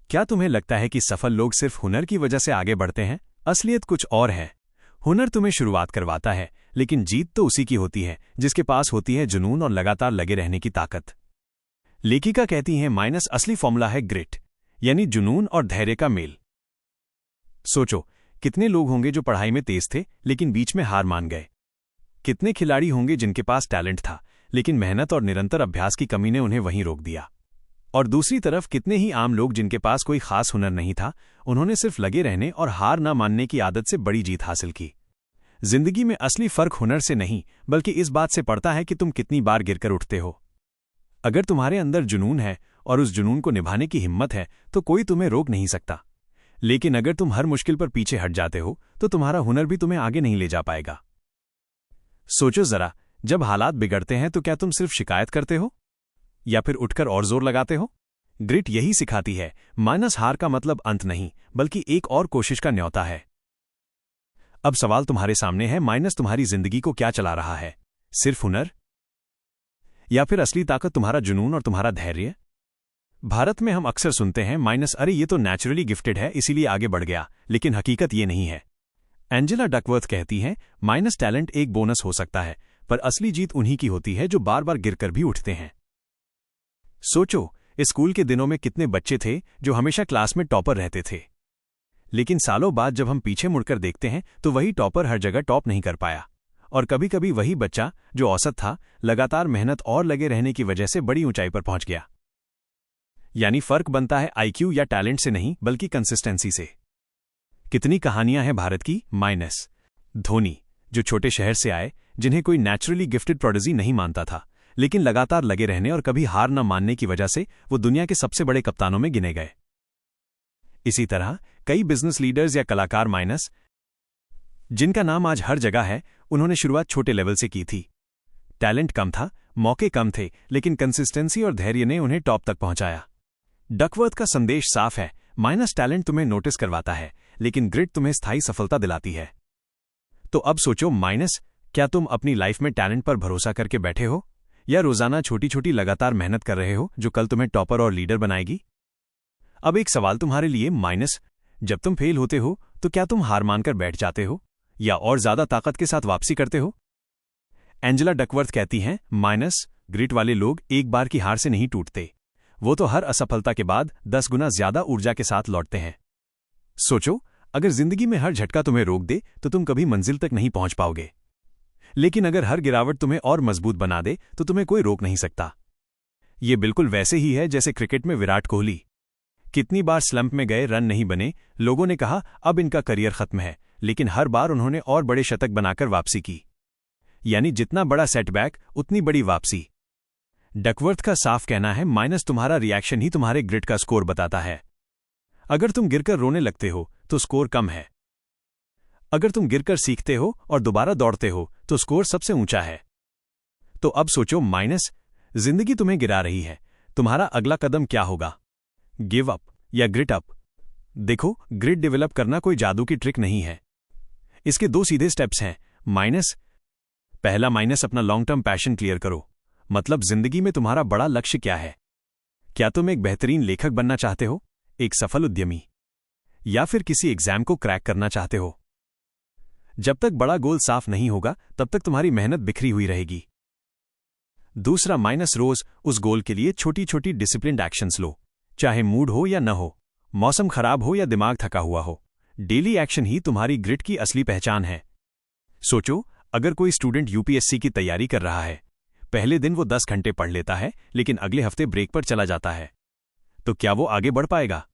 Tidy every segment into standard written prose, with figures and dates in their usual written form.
क्या तुम्हें लगता है कि सफल लोग सिर्फ हुनर की वजह से आगे बढ़ते हैं? असलियत कुछ और है। हुनर तुम्हें शुरुआत करवाता है, लेकिन जीत तो उसी की होती है जिसके पास होती है जुनून और लगातार लगे रहने की ताकत। लेखिका कहती हैं माइनस असली फॉर्मूला है ग्रिट, यानी जुनून और धैर्य का मेल। सोचो, कितने लोग होंगे जो पढ़ाई में तेज थे लेकिन बीच में हार मान गए? कितने खिलाड़ी होंगे जिनके पास टैलेंट था लेकिन मेहनत और निरंतर अभ्यास की कमी ने उन्हें वहीं रोक दिया? और दूसरी तरफ कितने ही आम लोग जिनके पास कोई खास हुनर नहीं था, उन्होंने सिर्फ लगे रहने और हार न मानने की आदत से बड़ी जीत हासिल की। जिंदगी में असली फर्क हुनर से नहीं बल्कि इस बात से पड़ता है कि तुम कितनी बार गिरकर उठते हो। अगर तुम्हारे अंदर जुनून है और उस जुनून को निभाने की हिम्मत है तो कोई तुम्हें रोक नहीं सकता। लेकिन अगर तुम हर मुश्किल पर पीछे हट जाते हो तो तुम्हारा हुनर भी तुम्हें आगे नहीं ले जा पाएगा। सोचो जरा, जब हालात बिगड़ते हैं तो क्या तुम सिर्फ शिकायत करते हो या फिर उठकर और जोर लगाते हो? ग्रिट यही सिखाती है, माइनस हार का मतलब अंत नहीं बल्कि एक और कोशिश का न्योता है। अब सवाल तुम्हारे सामने है, माइनस तुम्हारी जिंदगी को क्या चला रहा है? सिर्फ हुनर या फिर असली ताकत तुम्हारा जुनून और तुम्हारा धैर्य? भारत में हम अक्सर सुनते हैं माइनस अरे ये तो नेचुरली गिफ्टेड है इसीलिए आगे बढ़ गया, लेकिन हकीकत ये नहीं है। एंजेला डकवर्थ कहती हैं माइनस टैलेंट एक बोनस हो सकता है, पर असली जीत उन्हीं की होती है जो बार बार गिरकर भी उठते हैं। सोचो, स्कूल के दिनों में कितने बच्चे थे जो हमेशा क्लास में टॉपर रहते थे, लेकिन सालों बाद जब हम पीछे मुड़कर देखते हैं तो वही टॉपर हर जगह टॉप नहीं कर पाया। और कभी कभी वही बच्चा जो औसत था, लगातार मेहनत और लगे रहने की वजह से बड़ी ऊंचाई पर पहुंच गया। यानी फर्क बनता है आईक्यू या टैलेंट से नहीं बल्कि कंसिस्टेंसी से। कितनी कहानियां हैं भारत की। माइनस धोनी, जो छोटे शहर से आए, जिन्हें कोई नेचुरली गिफ्टेड प्रोडिजी नहीं मानता था, लेकिन लगातार लगे रहने और कभी हार न मानने की वजह से वो दुनिया के सबसे बड़े कप्तानों में गिने गए। इसी तरह कई बिजनेस लीडर्स या कलाकार माइनस, जिनका नाम आज हर जगह है, उन्होंने शुरुआत छोटे लेवल से की थी। टैलेंट कम था, मौके कम थे, लेकिन कंसिस्टेंसी और धैर्य ने उन्हें टॉप तक पहुंचाया। डकवर्थ का संदेश साफ है, माइनस टैलेंट तुम्हें नोटिस करवाता है, लेकिन ग्रिट तुम्हें स्थायी सफलता दिलाती है। तो अब सोचो माइनस, क्या तुम अपनी लाइफ में टैलेंट पर भरोसा करके बैठे हो या रोजाना छोटी छोटी लगातार मेहनत कर रहे हो जो कल तुम्हें टॉपर और लीडर बनाएगी? अब एक सवाल तुम्हारे लिए माइनस, जब तुम फेल होते हो तो क्या तुम हार मानकर बैठ जाते हो या और ज्यादा ताकत के साथ वापसी करते हो? एंजेला डकवर्थ कहती हैं माइनस, ग्रिट वाले लोग एक बार की हार से नहीं टूटते, वो तो हर असफलता के बाद 10 गुना ज्यादा ऊर्जा के साथ लौटते हैं। सोचो, अगर जिंदगी में हर झटका तुम्हें रोक दे तो तुम कभी मंजिल तक नहीं पहुंच पाओगे, लेकिन अगर हर गिरावट तुम्हें और मजबूत बना दे तो तुम्हें कोई रोक नहीं सकता। ये बिल्कुल वैसे ही है जैसे क्रिकेट में विराट कोहली। कितनी बार स्लंप में गए, रन नहीं बने, लोगों ने कहा अब इनका करियर खत्म है, लेकिन हर बार उन्होंने और बड़े शतक बनाकर वापसी की। यानी जितना बड़ा सेटबैक उतनी बड़ी वापसी। डकवर्थ का साफ कहना है माइनस तुम्हारा रिएक्शन ही तुम्हारे ग्रिट का स्कोर बताता है। अगर तुम गिरकर रोने लगते हो तो स्कोर कम है, अगर तुम गिरकर सीखते हो और दोबारा दौड़ते हो तो स्कोर सबसे ऊंचा है। तो अब सोचो माइनस, जिंदगी तुम्हें गिरा रही है, तुम्हारा अगला कदम क्या होगा? गिव अप या ग्रिट अप? देखो, ग्रिट डेवलप करना कोई जादू की ट्रिक नहीं है। इसके 2 सीधे स्टेप्स हैं। माइनस, पहला माइनस, अपना लॉन्ग टर्म पैशन क्लियर करो। मतलब जिंदगी में तुम्हारा बड़ा लक्ष्य क्या है? क्या तुम एक बेहतरीन लेखक बनना चाहते हो, एक सफल उद्यमी, या फिर किसी एग्जाम को क्रैक करना चाहते हो? जब तक बड़ा गोल साफ नहीं होगा तब तक तुम्हारी मेहनत बिखरी हुई रहेगी। दूसरा माइनस, रोज उस गोल के लिए छोटी छोटी डिसिप्लिन्ड एक्शंस लो, चाहे मूड हो या न हो, मौसम खराब हो या दिमाग थका हुआ हो। डेली एक्शन ही तुम्हारी ग्रिट की असली पहचान है। सोचो, अगर कोई स्टूडेंट यूपीएससी की तैयारी कर रहा है, पहले दिन वो 10 घंटे पढ़ लेता है लेकिन अगले हफ्ते ब्रेक पर चला जाता है, तो क्या वो आगे बढ़ पाएगा?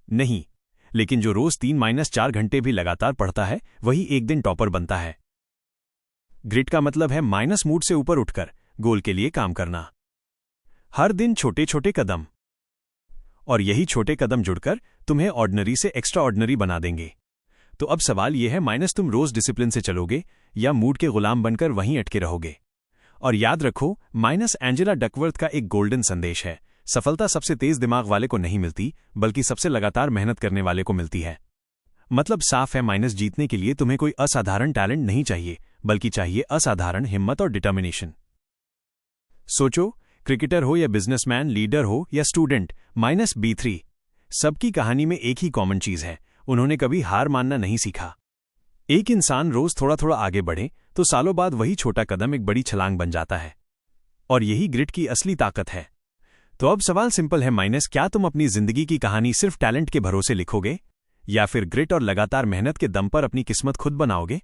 नहीं। लेकिन जो रोज 3-4 घंटे भी लगातार पढ़ता है, वही एक दिन टॉपर बनता है। ग्रिट का मतलब है माइनस मूड से ऊपर उठकर गोल के लिए काम करना। हर दिन छोटे छोटे कदम, और यही छोटे कदम जुड़कर तुम्हें ऑर्डिनरी से एक्स्ट्रा ऑर्डिनरी बना देंगे। तो अब सवाल यह है माइनस, तुम रोज डिसिप्लिन से चलोगे या मूड के गुलाम बनकर वहीं अटके रहोगे? और याद रखो माइनस, एंजेला डकवर्थ का एक गोल्डन संदेश है, सफलता सबसे तेज दिमाग वाले को नहीं मिलती बल्कि सबसे लगातार मेहनत करने वाले को मिलती है। मतलब साफ है माइनस, जीतने के लिए तुम्हें कोई असाधारण टैलेंट नहीं चाहिए बल्कि चाहिए असाधारण हिम्मत और डिटर्मिनेशन। सोचो, क्रिकेटर हो या बिजनेसमैन, लीडर हो या स्टूडेंट, माइनस B3 सबकी कहानी में एक ही कॉमन चीज़ है, उन्होंने कभी हार मानना नहीं सीखा। एक इंसान रोज थोड़ा थोड़ा आगे बढ़े तो सालों बाद वही छोटा कदम एक बड़ी छलांग बन जाता है। और यही ग्रिट की असली ताकत है। तो अब सवाल सिंपल है माइनस, क्या तुम अपनी जिंदगी की कहानी सिर्फ टैलेंट के भरोसे लिखोगे, या फिर ग्रिट और लगातार मेहनत के दम पर अपनी किस्मत खुद बनाओगे?